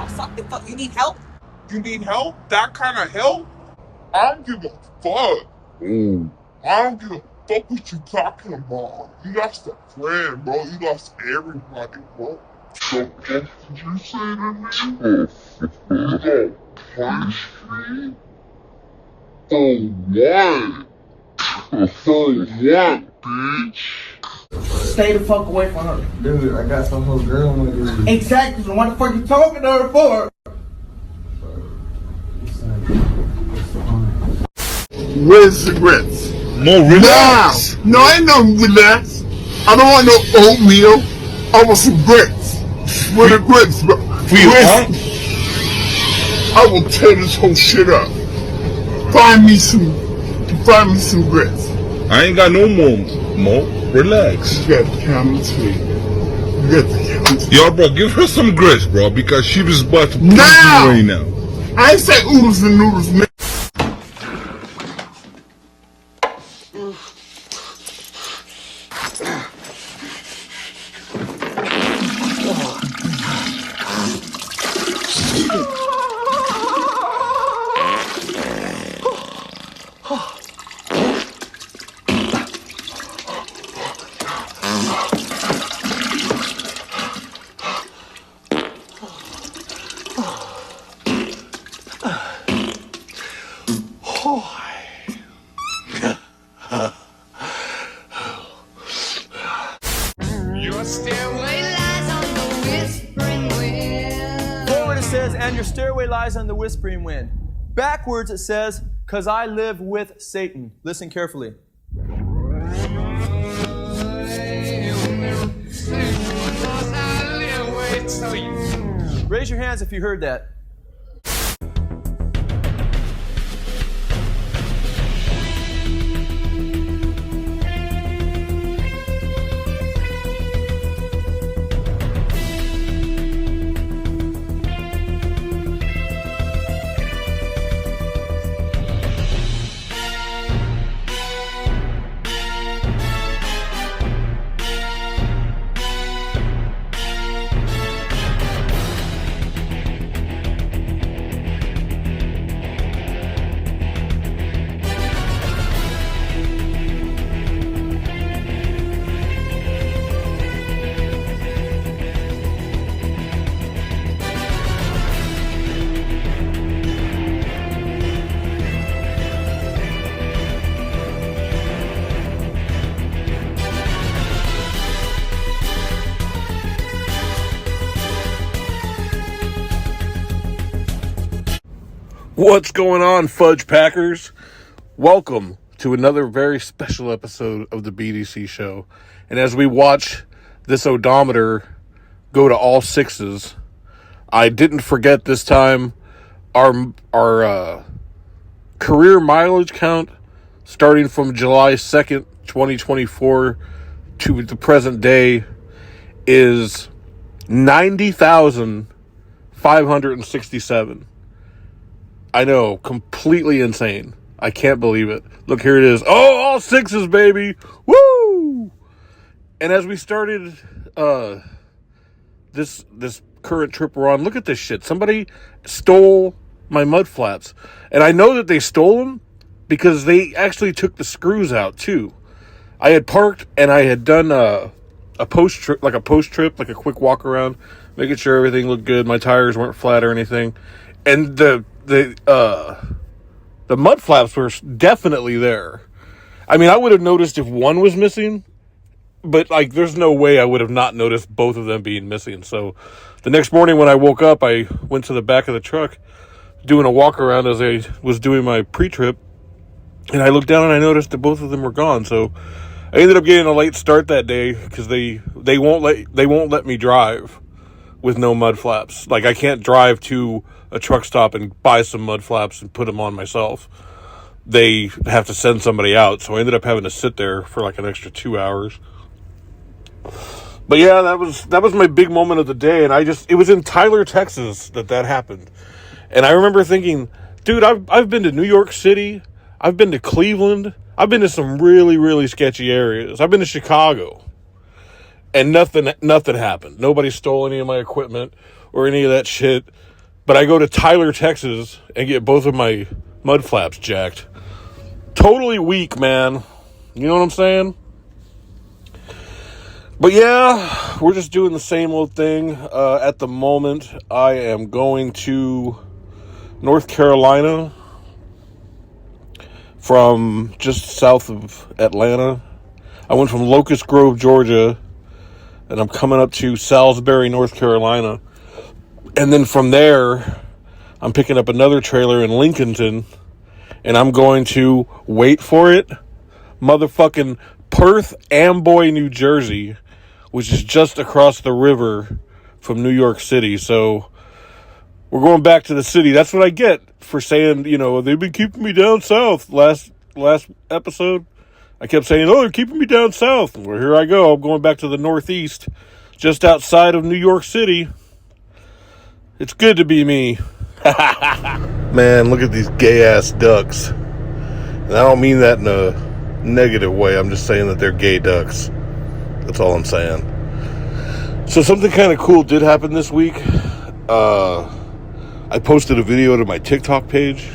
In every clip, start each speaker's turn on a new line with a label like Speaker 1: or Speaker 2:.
Speaker 1: suck the fuck. You need help?
Speaker 2: You need help? That kind of help? I don't give a fuck. I don't give a fuck what you talking about. You lost a friend, bro. You lost everybody, bro. The fuck did you say to me? You gonna punch me? For what? For what, bitch?
Speaker 1: Stay the fuck away from her.
Speaker 3: Dude, I got some whole girl with you.
Speaker 1: Exactly. So what the fuck you talking to her for?
Speaker 2: Where's the grits?
Speaker 4: No, relax.
Speaker 2: No, ain't no relax. I don't want no oatmeal. I want some grits. Where the grits, bro?
Speaker 4: For you, huh?
Speaker 2: I will tear this whole shit up. Find me some grits.
Speaker 4: I ain't got no more, Mo. Relax.
Speaker 2: You got the camera too. You got the camera too.
Speaker 4: Yo, bro, give her some grits, bro, because she was about to punch
Speaker 2: Now!
Speaker 4: you right now.
Speaker 2: I ain't say oodles and noodles, man.
Speaker 5: Your stairway lies on the whispering wind.
Speaker 6: Forward it says, and your stairway lies on the whispering wind. Backwards it says, 'cause I live with Satan. Listen carefully. Raise your hands if you heard that.
Speaker 7: What's going on, Fudge Packers? Welcome to another very special episode of the BDC show. And as we watch this odometer go to all sixes, I didn't forget this time our career mileage count starting from July 2nd, 2024 to the present day is 90,567. I know, completely insane. I can't believe it. Look, here it is. Oh, all sixes, baby. Woo! And as we started this current trip we're on, look at this shit. Somebody stole my mud flaps. And I know that they stole them because they actually took the screws out, too. I had parked and I had done a post trip, like a quick walk around, making sure everything looked good. My tires weren't flat or anything. And the mud flaps were definitely there. I mean, I would have noticed if one was missing, but like, there's no way I would have not noticed both of them being missing. So the next morning when I woke up, I went to the back of the truck doing a walk around as I was doing my pre-trip, and I looked down and I noticed that both of them were gone. So I ended up getting a late start that day because they won't let me drive with no mud flaps. Like, I can't drive to a truck stop and buy some mud flaps and put them on myself. They have to send somebody out, so I ended up having to sit there for like an extra 2 hours. But yeah, that was my big moment of the day, and it was in Tyler, Texas that happened. And I remember thinking, dude, I've been to New York City, I've been to Cleveland, I've been to some really, really sketchy areas. I've been to Chicago. And nothing happened. Nobody stole any of my equipment or any of that shit. but I go to Tyler, Texas, and get both of my mud flaps jacked. Totally weak, man. You know what I'm saying? But yeah, we're just doing the same old thing. At the moment, I am going to North Carolina from just south of Atlanta. I went from Locust Grove, Georgia, and I'm coming up to Salisbury, North Carolina. And then from there, I'm picking up another trailer in Lincolnton, and I'm going to, wait for it, motherfucking Perth Amboy, New Jersey, which is just across the river from New York City. So we're going back to the city. That's what I get for saying, you know, they've been keeping me down south. Last episode, I kept saying, oh, they're keeping me down south. Well, here I go. I'm going back to the Northeast, just outside of New York City. It's good to be me. Man, look at these gay-ass ducks. And I don't mean that in a negative way. I'm just saying that they're gay ducks. That's all I'm saying. So something kind of cool did happen this week. I posted a video to my TikTok page,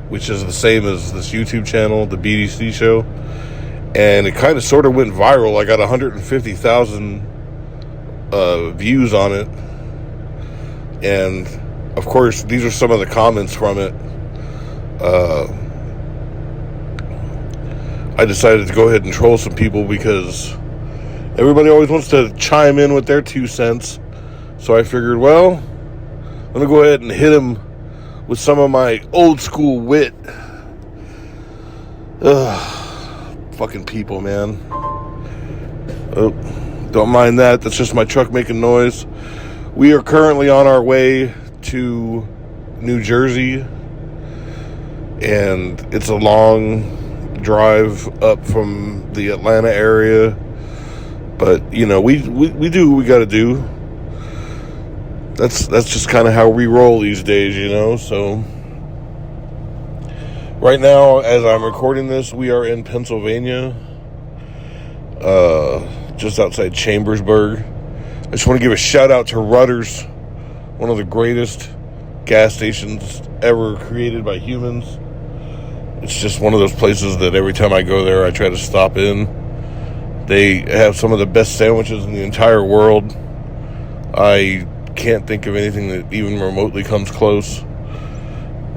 Speaker 7: which is the same as this YouTube channel, the BDC show. And it kind of sort of went viral. I got 150,000 views on it. And, of course, these are some of the comments from it. I decided to go ahead and troll some people because everybody always wants to chime in with their 2 cents. So I figured, well, I'm going to go ahead and hit them with some of my old school wit. Fucking people, man. Oh, don't mind that. That's just my truck making noise. We are currently on our way to New Jersey, and it's a long drive up from the Atlanta area, but you know, we do what we got to do. That's just kind of how we roll these days, you know. So right now, as I'm recording this, we are in Pennsylvania, just outside Chambersburg. I just want to give a shout out to Rutter's, one of the greatest gas stations ever created by humans. It's just one of those places that every time I go there, I try to stop in. They have some of the best sandwiches in the entire world. I can't think of anything that even remotely comes close.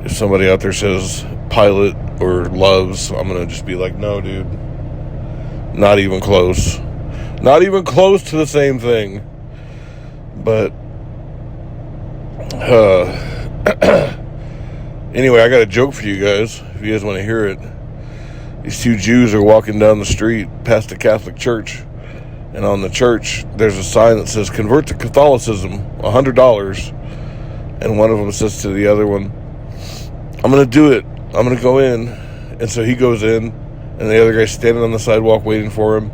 Speaker 7: If somebody out there says Pilot or Love's, I'm going to just be like, no, dude. Not even close. Not even close to the same thing. But, anyway, I got a joke for you guys, if you guys want to hear it. These 2 Jews are walking down the street past a Catholic church, and on the church, there's a sign that says, convert to Catholicism, $100, and one of them says to the other one, I'm going to do it, I'm going to go in, and so he goes in, and the other guy's standing on the sidewalk waiting for him.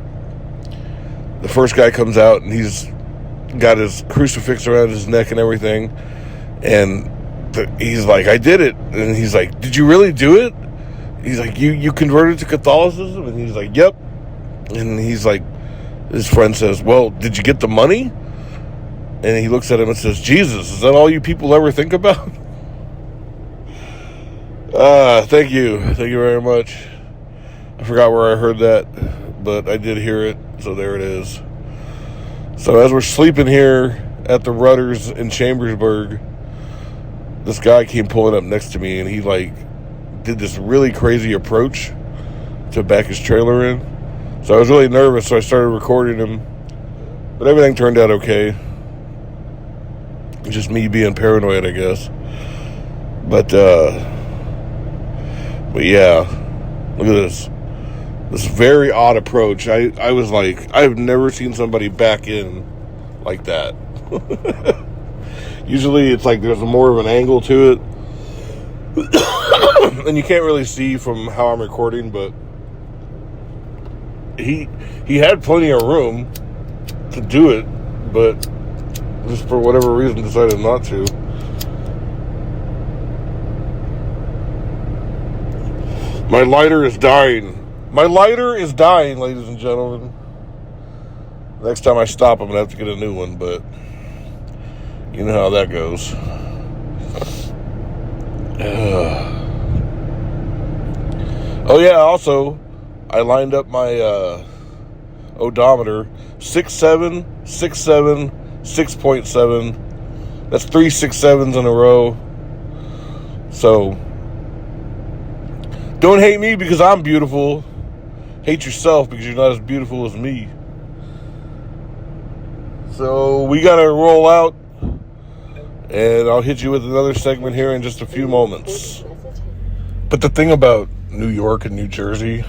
Speaker 7: The first guy comes out, and he's got his crucifix around his neck and everything, and he's like, I did it. And he's like, did you really do it? He's like, you converted to Catholicism? And he's like, yep. And he's like, his friend says, well, did you get the money? And he looks at him and says, Jesus, is that all you people ever think about? Thank you very much. I forgot where I heard that, but I did hear it, so there it is. So as we're sleeping here at the Rutters in Chambersburg, this guy came pulling up next to me, and he did this really crazy approach to back his trailer in. So I was really nervous, so I started recording him, but everything turned out okay. Just me being paranoid, I guess. But yeah, look at this. This very odd approach. I was like, I've never seen somebody back in like that. Usually it's like there's more of an angle to it. And you can't really see from how I'm recording, but he had plenty of room to do it, but just for whatever reason decided not to. My lighter is dying. My lighter is dying, ladies and gentlemen. Next time I stop, I'm going to have to get a new one, but you know how that goes. Oh yeah, also, I lined up my odometer, 6.7, 6.7, 6.7. That's 3 6.7s in a row. So, don't hate me because I'm beautiful. Hate yourself because you're not as beautiful as me. So, we gotta roll out, and I'll hit you with another segment here in just a few moments. But the thing about New York and New Jersey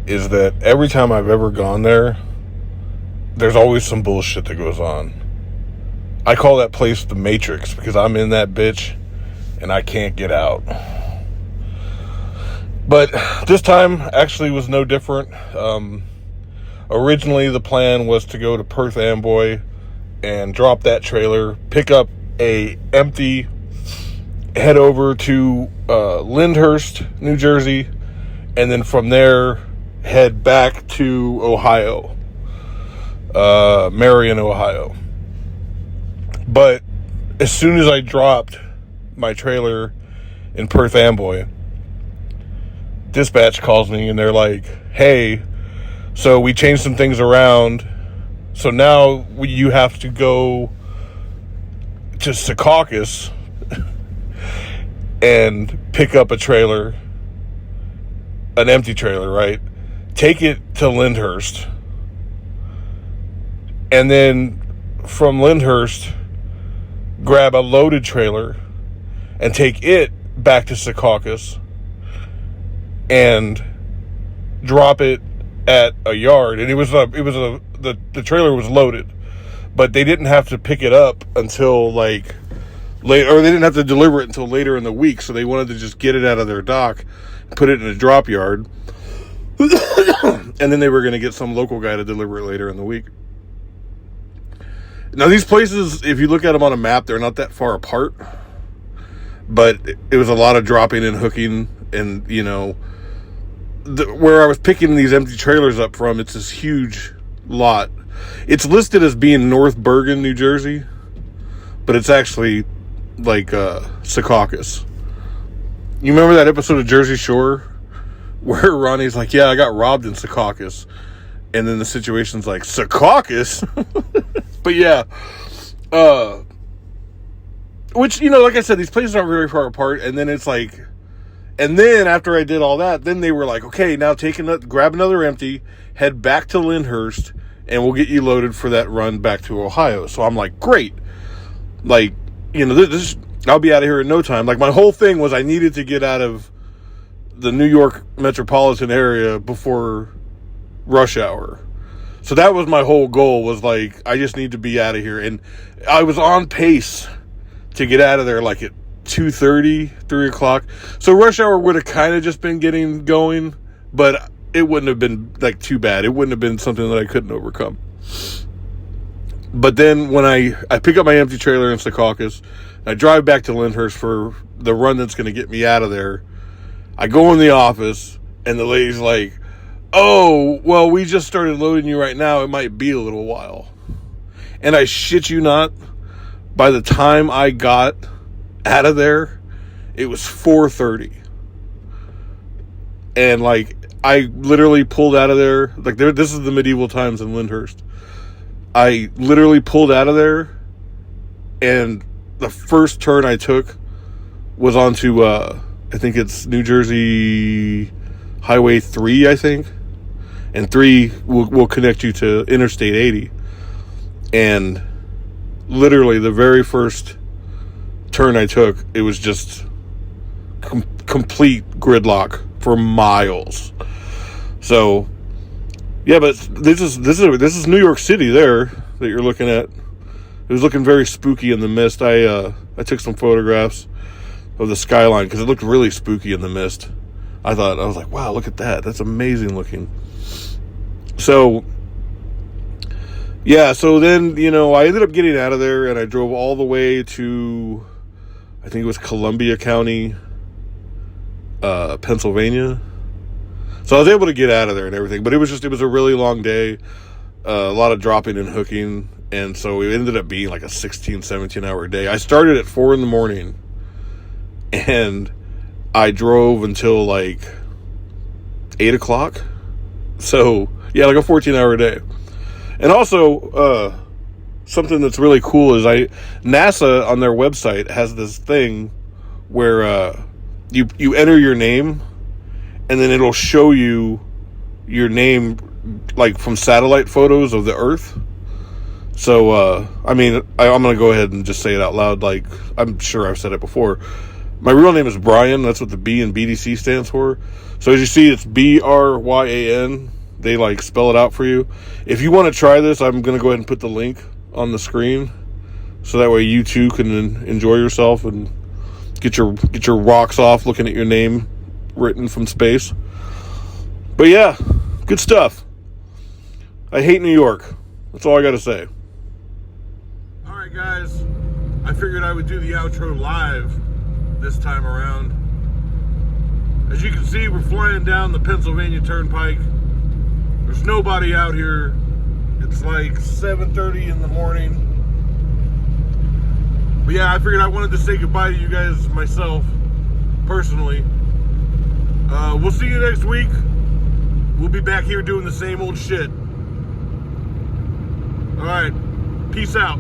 Speaker 7: is that every time I've ever gone there, there's always some bullshit that goes on. I call that place the Matrix because I'm in that bitch and I can't get out. But this time actually was no different. Originally the plan was to go to Perth Amboy and drop that trailer, pick up a empty, head over to Lyndhurst, New Jersey, and then from there head back to Ohio, Marion, Ohio. But as soon as I dropped my trailer in Perth Amboy, dispatch calls me and they're like, hey, so we changed some things around, so now you have to go to Secaucus and pick up a trailer, an empty trailer, right? Take it to Lyndhurst, and then from Lyndhurst grab a loaded trailer and take it back to Secaucus and drop it at a yard. And the trailer was loaded, but they didn't have to pick it up until like late, or they didn't have to deliver it until later in the week. So they wanted to just get it out of their dock, put it in a drop yard, and then they were going to get some local guy to deliver it later in the week. Now, these places, if you look at them on a map, they're not that far apart, but it was a lot of dropping and hooking, and, you know, where I was picking these empty trailers up from, it's this huge lot. It's listed as being North Bergen, New Jersey, but it's actually, like, Secaucus. You remember that episode of Jersey Shore where Ronnie's like, yeah, I got robbed in Secaucus, and then the situation's like, Secaucus? But yeah, which, you know, like I said, these places aren't very far apart. And then it's like, and then after I did all that, then they were like, okay, now grab another empty, head back to Lyndhurst, and we'll get you loaded for that run back to Ohio. So I'm like, great. Like, you know, I'll be out of here in no time. Like, my whole thing was I needed to get out of the New York metropolitan area before rush hour. So that was my whole goal, was like, I just need to be out of here. And I was on pace to get out of there like at 2:30, 3 o'clock. So rush hour would have kind of just been getting going, but it wouldn't have been like too bad. It wouldn't have been something that I couldn't overcome. But then when I pick up my empty trailer in Secaucus, I drive back to Lyndhurst for the run that's going to get me out of there. I go in the office and the lady's like, oh, well, we just started loading you right now. It might be a little while. And I shit you not, by the time I got out of there, it was 4:30. And, like, I literally pulled out of there. Like, this is the medieval times in Lyndhurst. I literally pulled out of there, and the first turn I took was onto, I think it's New Jersey Highway 3, I think. And 3 will connect you to Interstate 80. And literally the very first turn I took, it was just complete gridlock for miles. So, yeah, but this is New York City there that you're looking at. It was looking very spooky in the mist. I took some photographs of the skyline because it looked really spooky in the mist. I was like, wow, look at that. That's amazing looking. So, yeah, so then, you know, I ended up getting out of there and I drove all the way to, I think it was Columbia County, Pennsylvania. So I was able to get out of there and everything, but it was a really long day, a lot of dropping and hooking, And so it ended up being like a 16, 17 hour day. I started at 4 in the morning and I drove until like 8 o'clock. So yeah, like a 14-hour day. And also, something that's really cool is NASA on their website has this thing where you enter your name and then it'll show you your name like from satellite photos of the Earth. So, I mean, I'm going to go ahead and just say it out loud. Like, I'm sure I've said it before. My real name is Brian. That's what the B in BDC stands for. So as you see, it's BRYAN. They like spell it out for you. If you want to try this, I'm going to go ahead and put the link on the screen. So that way you too can enjoy yourself and get your rocks off looking at your name written from space. But yeah, good stuff. I hate New York. That's all I got to say. All right, guys. I figured I would do the outro live this time around. As you can see, we're flying down the Pennsylvania Turnpike. There's nobody out here. It's like 7:30 in the morning. But yeah, I figured I wanted to say goodbye to you guys myself, personally. We'll see you next week. We'll be back here doing the same old shit. All right, peace out.